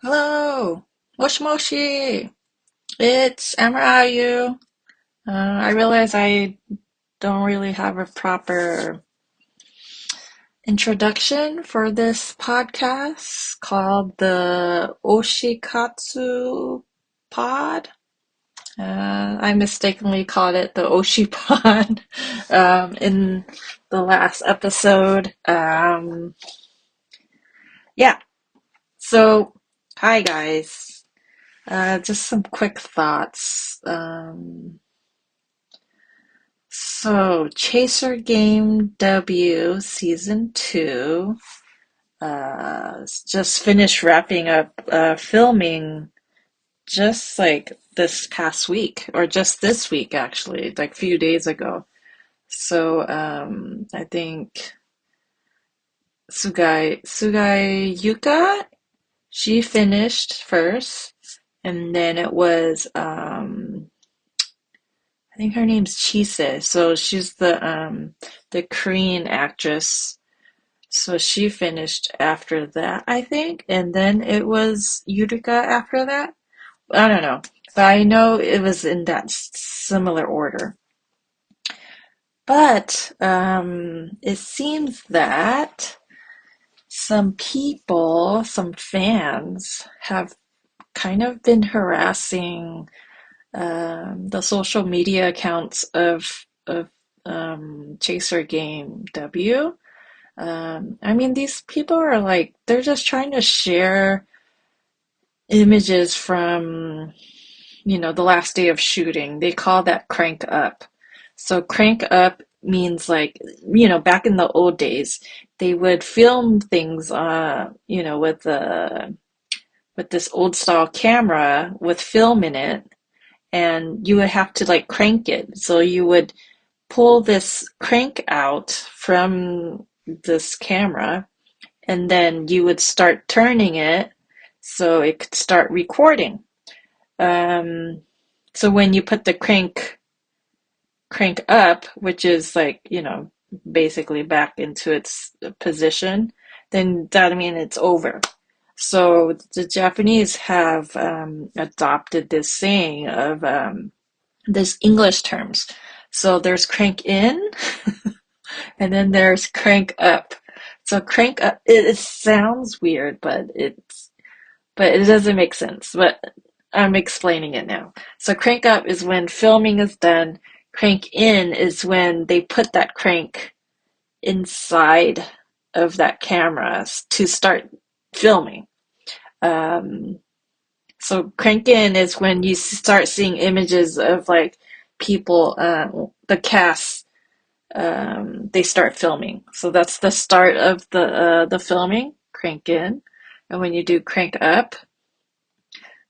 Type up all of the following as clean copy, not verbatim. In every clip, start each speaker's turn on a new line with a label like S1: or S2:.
S1: Hello, Moshi Moshi. It's Amarayu. I realize I don't really have a proper introduction for this podcast called the Oshikatsu Pod. I mistakenly called it the Oshi Pod in the last episode. Yeah, so hi guys. Just some quick thoughts. So, Chaser Game W Season 2 just finished wrapping up filming just like this past week, or just this week actually, like a few days ago. So, I think Sugai Yuuka, she finished first, and then it was I think her name's Chise. So she's the Korean actress. So she finished after that, I think, and then it was Yurika after that. I don't know, but I know it was in that similar order. But it seems that some people, some fans, have kind of been harassing the social media accounts of Chaser Game W. I mean, these people are like, they're just trying to share images from, the last day of shooting. They call that crank up. So crank up means like, back in the old days, they would film things, with this old style camera with film in it, and you would have to like crank it. So you would pull this crank out from this camera, and then you would start turning it so it could start recording. Um, so when you put the crank up, which is like, basically back into its position, then that means it's over. So the Japanese have adopted this saying of this English terms. So there's crank in, and then there's crank up. So crank up, it sounds weird, but it doesn't make sense. But I'm explaining it now. So crank up is when filming is done. Crank in is when they put that crank inside of that camera to start filming. Um, so crank in is when you start seeing images of like people, the cast, they start filming. So that's the start of the filming, crank in. And when you do crank up,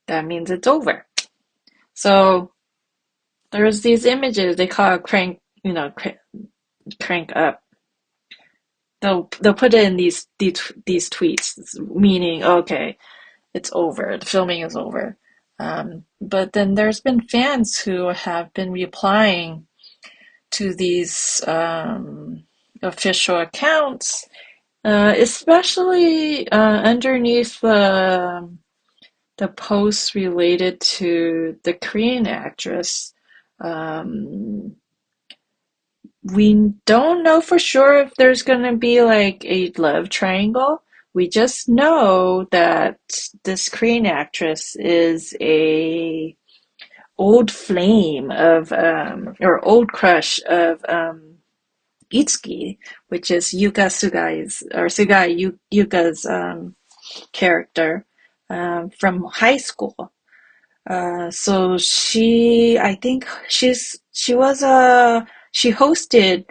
S1: that means it's over. So there's these images they call crank, crank up. They'll put it in these tweets, meaning okay, it's over, the filming is over. But then there's been fans who have been replying to these official accounts, especially underneath the posts related to the Korean actress. Um, we don't know for sure if there's going to be like a love triangle. We just know that this Korean actress is a old flame of or old crush of Itsuki, which is Yuka Sugai's or Yuka's character from high school. So I think she hosted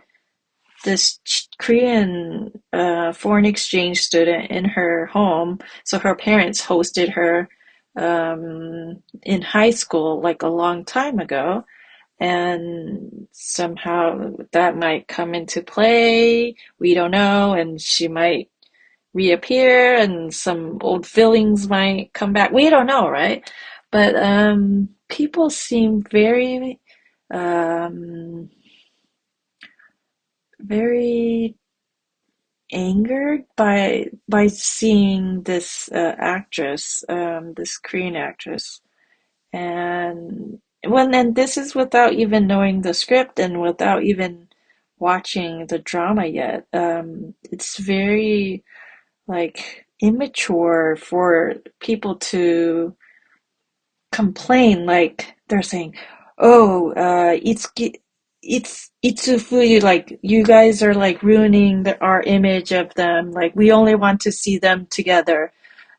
S1: this Korean foreign exchange student in her home. So her parents hosted her in high school like a long time ago. And somehow that might come into play. We don't know. And she might reappear and some old feelings might come back. We don't know, right? But people seem um, very angered by seeing this actress, this Korean actress, and and this is without even knowing the script and without even watching the drama yet. It's very like immature for people to complain like they're saying, "Oh, it's Itsufuyu, like you guys are like ruining our image of them. Like we only want to see them together."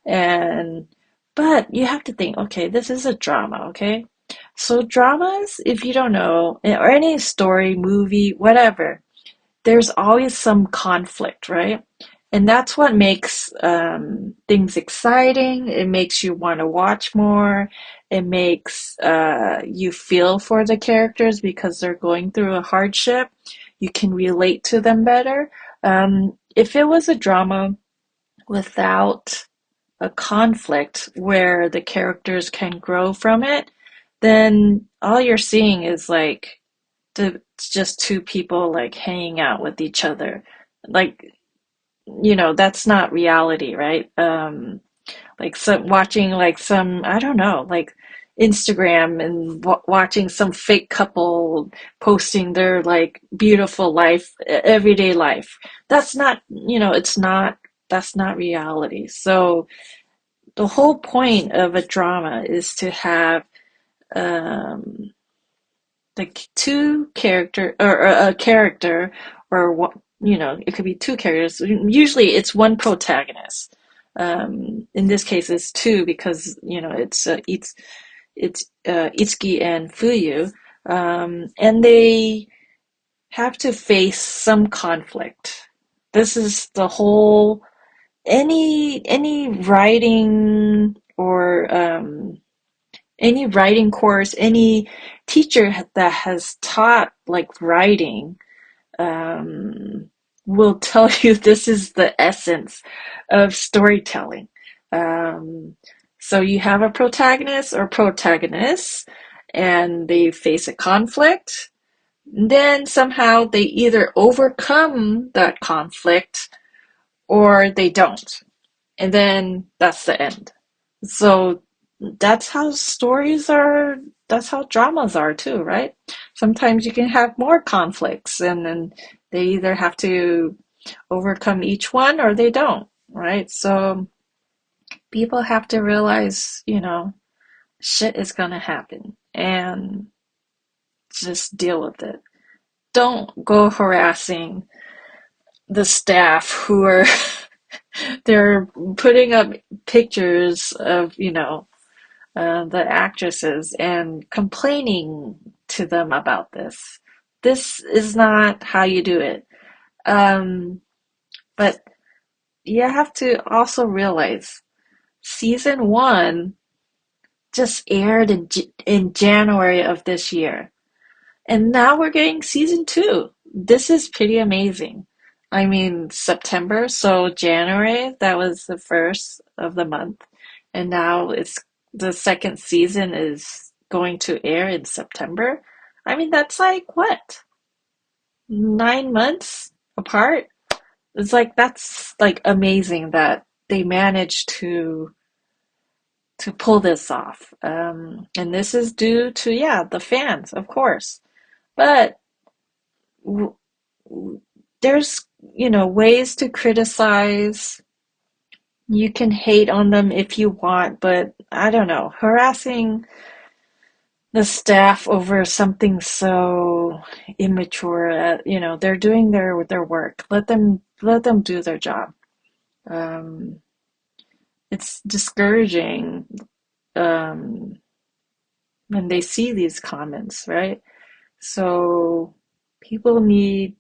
S1: And but you have to think, okay, this is a drama, okay? So dramas, if you don't know, or any story, movie, whatever, there's always some conflict, right? And that's what makes things exciting. It makes you want to watch more. It makes you feel for the characters because they're going through a hardship. You can relate to them better. If it was a drama without a conflict where the characters can grow from it, then all you're seeing is like it's just two people like hanging out with each other. Like, that's not reality, right? Like some watching like some, I don't know, like Instagram and watching some fake couple posting their like beautiful life, everyday life. That's not, it's not, that's not reality. So the whole point of a drama is to have um, the two character or a character or what, it could be two characters. Usually it's one protagonist. In this case it's two because it's Itsuki and Fuyu, and they have to face some conflict. This is the whole any writing or any writing course, any teacher that has taught like writing um, will tell you this is the essence of storytelling. Um, so you have a protagonist or protagonists, and they face a conflict. Then somehow they either overcome that conflict or they don't. And then that's the end. So that's how stories are, that's how dramas are too, right? Sometimes you can have more conflicts and then they either have to overcome each one or they don't, right? So people have to realize, shit is gonna happen and just deal with it. Don't go harassing the staff who are they're putting up pictures of, the actresses and complaining to them about this. This is not how you do it. Um, but you have to also realize season one just aired in January of this year. And now we're getting season two. This is pretty amazing. I mean, September, so January, that was the first of the month. And now it's the second season is going to air in September. I mean, that's like what? 9 months apart? It's like that's like amazing that they managed to pull this off. And this is due to, yeah, the fans, of course. But there's, ways to criticize. You can hate on them if you want, but I don't know, harassing the staff over something so immature, they're doing their work. Let them do their job. Um, it's discouraging um, when they see these comments, right? So people need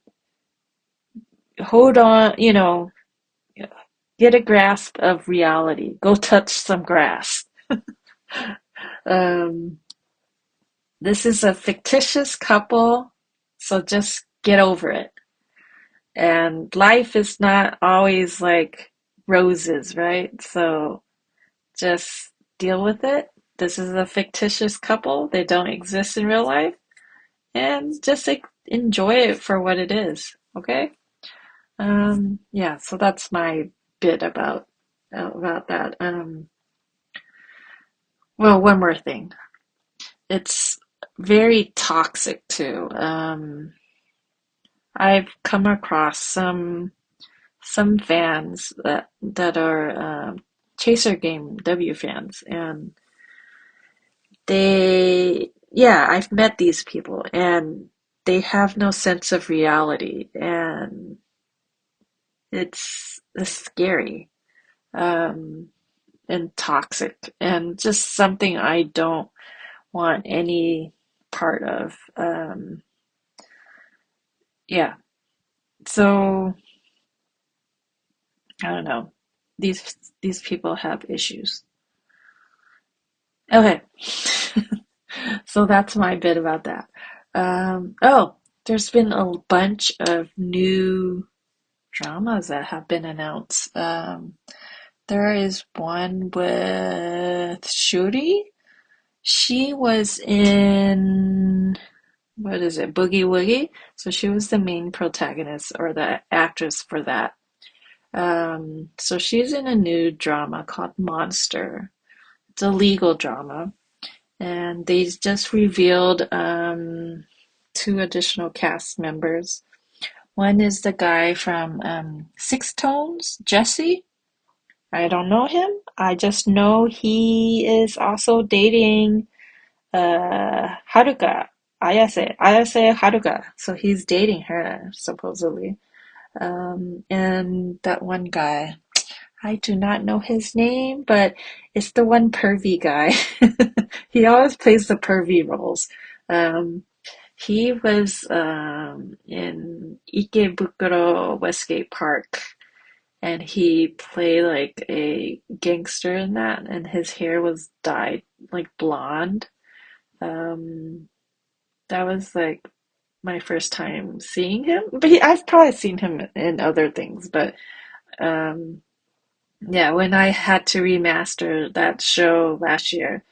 S1: hold on, get a grasp of reality. Go touch some grass. Um, this is a fictitious couple, so just get over it. And life is not always like roses, right? So just deal with it. This is a fictitious couple. They don't exist in real life. And just like enjoy it for what it is, okay? Yeah, so that's my bit about that. Well, one more thing. It's very toxic too. I've come across some fans that are Chaser Game W fans, and yeah, I've met these people, and they have no sense of reality, and it's scary, um, and toxic, and just something I don't want any part of. Yeah, so I don't know. These people have issues. Okay. So that's my bit about that. Oh, there's been a bunch of new dramas that have been announced. There is one with Shuri. She was in, what is it, Boogie Woogie? So she was the main protagonist or the actress for that. So she's in a new drama called Monster. It's a legal drama. And they just revealed two additional cast members. One is the guy from Six Tones, Jesse. I don't know him. I just know he is also dating Haruka, Ayase Haruka. So he's dating her supposedly. And that one guy, I do not know his name, but it's the one pervy guy. He always plays the pervy roles. Um, he was in Ikebukuro Westgate Park, and he played like a gangster in that, and his hair was dyed like blonde. Um, that was like my first time seeing him, but I've probably seen him in other things, but um, yeah, when I had to remaster that show last year,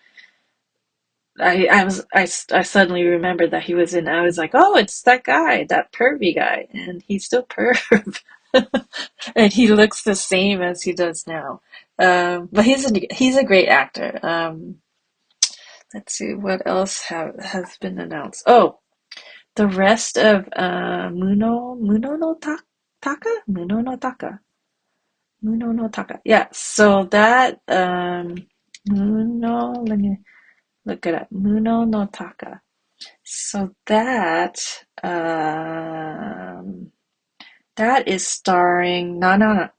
S1: I suddenly remembered that he was in. I was like, oh, it's that guy, that pervy guy, and he's still perv, and he looks the same as he does now. But he's a great actor. Let's see what else has been announced. Oh, the rest of Muno no Taka Muno no Taka. Yeah, so that Muno. Let me look it up. Muno no Taka. So that is starring Nanao.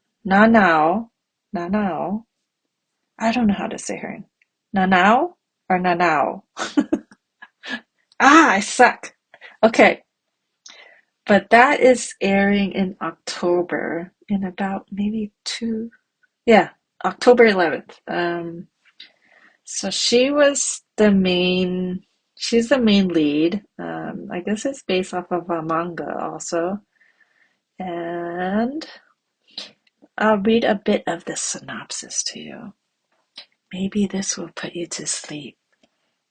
S1: I don't know how to say her name. Nanao or Nanao? Ah, I suck. Okay, but that is airing in October in about maybe yeah, October 11th. So she's the main lead. I guess it's based off of a manga also. And I'll read a bit of the synopsis to you. Maybe this will put you to sleep.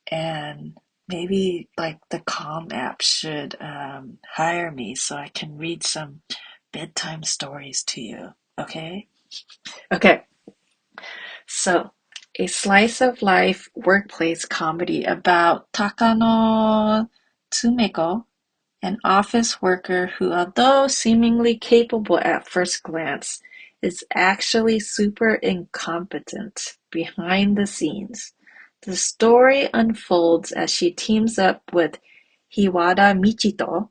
S1: And maybe like the Calm app should hire me so I can read some bedtime stories to you. Okay? Okay. So, a slice of life workplace comedy about Takano Tsumeko, an office worker who, although seemingly capable at first glance, is actually super incompetent behind the scenes. The story unfolds as she teams up with Hiwada Michito,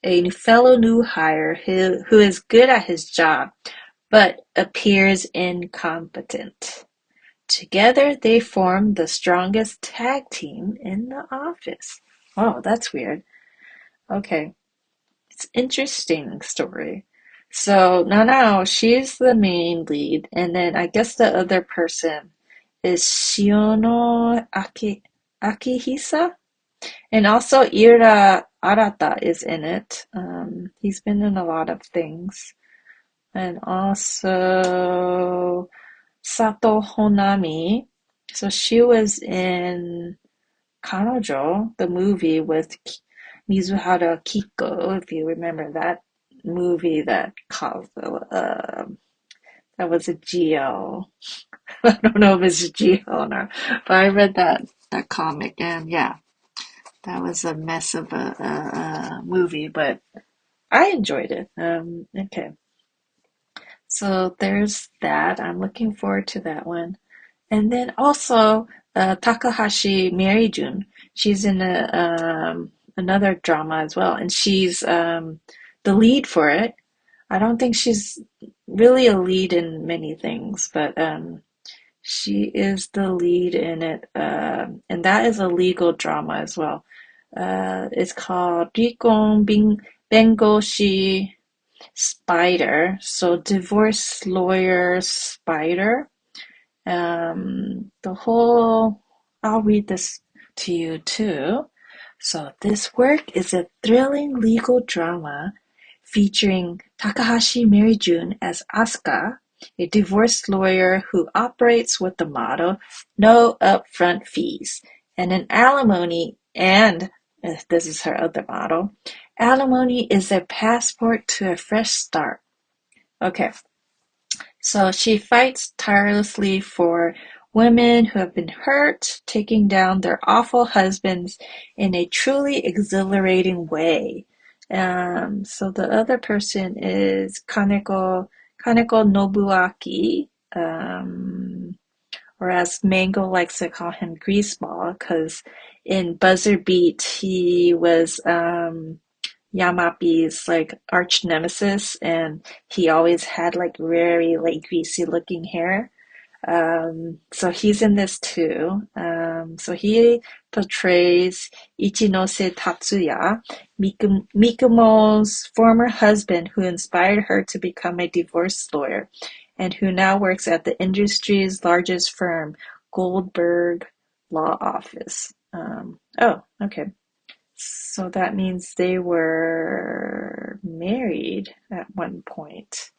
S1: a fellow new hire who is good at his job but appears incompetent. Together they form the strongest tag team in the office. Oh, that's weird. Okay. It's interesting story. So Nanao, she's the main lead, and then I guess the other person is Akihisa, and also Ira Arata is in it. He's been in a lot of things, and also Sato Honami. So she was in Kanojo, the movie with Mizuhara Kiko, if you remember that. movie that caused that was a GL. I don't know if it's a GL or not, but I read that comic, and yeah, that was a mess of a movie, but I enjoyed it. Okay, so there's that. I'm looking forward to that one. And then also Takahashi Marijun. She's in another drama as well, and she's the lead for it. I don't think she's really a lead in many things, but she is the lead in it, and that is a legal drama as well. It's called Rikon Bengoshi Spider, so divorce lawyer spider. The whole, I'll read this to you too. So, this work is a thrilling legal drama featuring Takahashi Marijun as Asuka, a divorce lawyer who operates with the motto no upfront fees, and an alimony, and this is her other motto, alimony is a passport to a fresh start. Okay, so she fights tirelessly for women who have been hurt, taking down their awful husbands in a truly exhilarating way. So the other person is Kaneko Nobuaki, or as Mango likes to call him, Greaseball, because in Buzzer Beat he was Yamapi's like arch nemesis, and he always had like very like greasy looking hair. So he's in this too. So he portrays Ichinose Tatsuya, Mikumo's former husband who inspired her to become a divorce lawyer and who now works at the industry's largest firm, Goldberg Law Office. Oh, okay. So that means they were married at one point.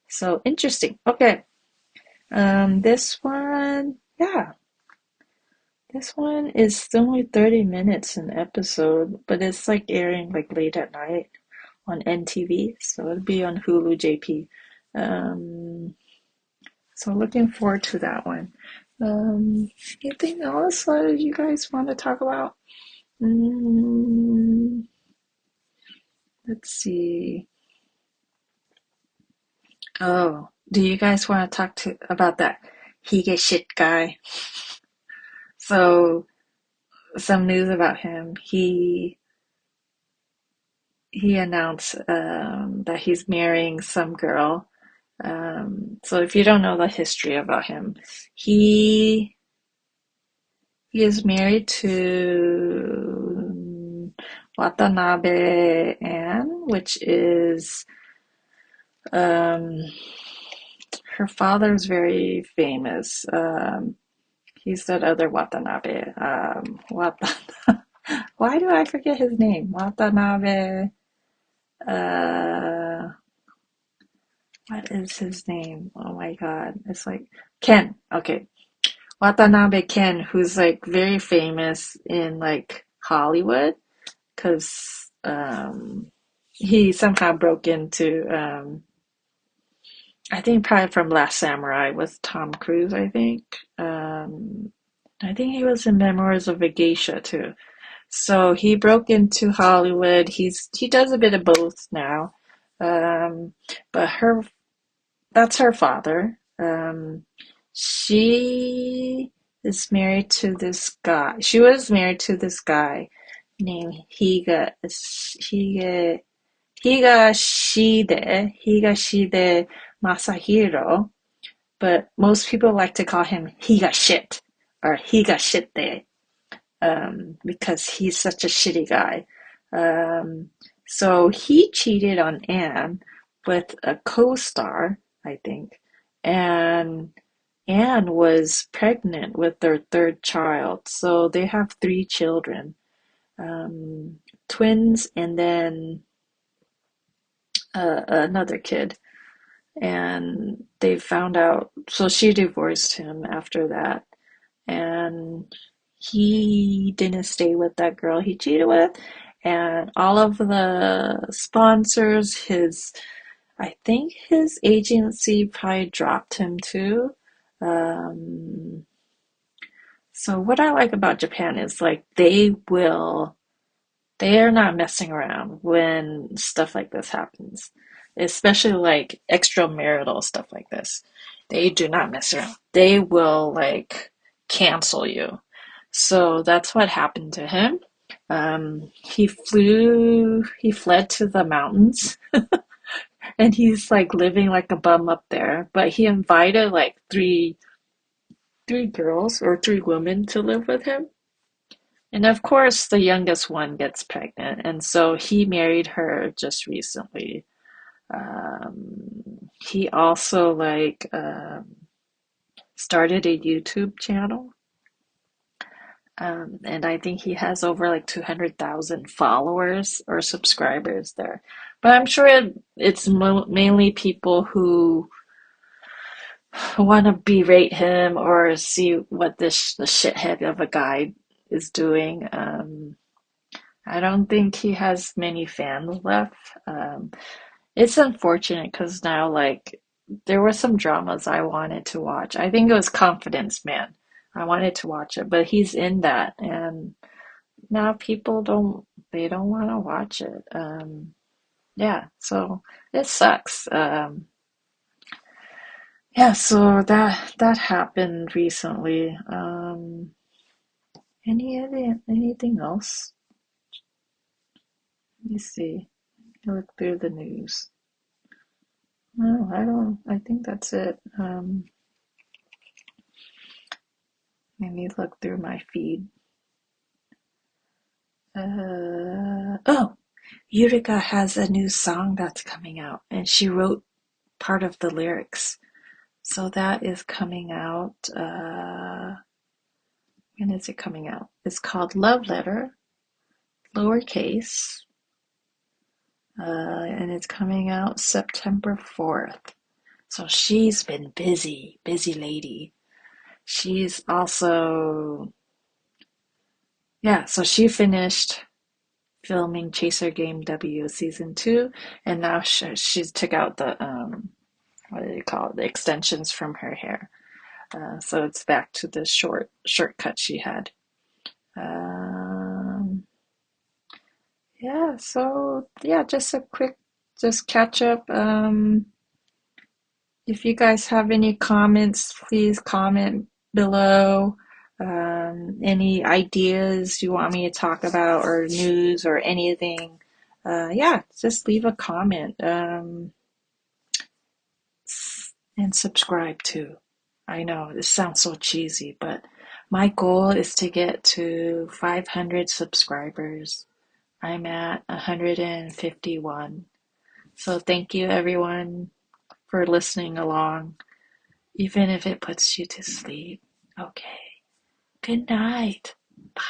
S1: So interesting. Okay. This one, yeah, this one is only 30 minutes an episode, but it's like airing like late at night on NTV, so it'll be on Hulu JP. Um, so looking forward to that one. Anything else you guys want to talk about? Mm, let's see. Oh, do you guys want to talk to about that Hige shit guy? So some news about him. He announced that he's marrying some girl. So if you don't know the history about him, he he is married to Watanabe Anne, which is um, her father's very famous. He's that other Watanabe. Why do I forget his name? Watanabe. Uh, what is his name? Oh my God. It's like Ken. Okay. Watanabe Ken, who's like very famous in like Hollywood because he somehow broke into, I think probably from Last Samurai with Tom Cruise, I think. I think he was in Memoirs of a Geisha too. So he broke into Hollywood. He does a bit of both now. Um, but that's her father. She is married to this guy. She was married to this guy named Higashide Masahiro, but most people like to call him Higashit or Higashite, because he's such a shitty guy. Um, so he cheated on Anne with a co-star, I think, and Anne was pregnant with their third child. So they have three children, um, twins, and then another kid. And they found out, so she divorced him after that, and he didn't stay with that girl he cheated with, And all of the sponsors, I think his agency probably dropped him too. Um, so what I like about Japan is like they're not messing around when stuff like this happens, especially like extramarital stuff like this. They do not mess around. They will like cancel you. So that's what happened to him. He fled to the mountains and he's like living like a bum up there. But he invited like three girls or three women to live with him. And of course, the youngest one gets pregnant, and so he married her just recently. He also started a YouTube channel, and I think he has over like 200,000 followers or subscribers there. But I'm sure it's mainly people who want to berate him or see what this the shithead of a guy is doing. I don't think he has many fans left. Um, it's unfortunate because now, like, there were some dramas I wanted to watch. I think it was Confidence Man. I wanted to watch it, but he's in that, and now they don't want to watch it. Yeah, so it sucks. Yeah, so that happened recently. Anything else? Let me see. Look through the news. No, I don't. I think that's it. Let me look through my feed. Oh, Yurika has a new song that's coming out, and she wrote part of the lyrics. So that is coming out. When is it coming out? It's called Love Letter, lowercase, and it's coming out September 4th. So she's been busy, busy lady. She's also, yeah, so she finished filming Chaser Game W season 2, and now she's took out the what do you call it, the extensions from her hair. So it's back to the shortcut she had. Um, yeah, so yeah, just a quick just catch up. If you guys have any comments, please comment below. Any ideas you want me to talk about, or news, or anything, yeah, just leave a comment. And subscribe too. I know this sounds so cheesy, but my goal is to get to 500 subscribers. I'm at 151. So thank you everyone for listening along, even if it puts you to sleep. Okay. Good night. Bye.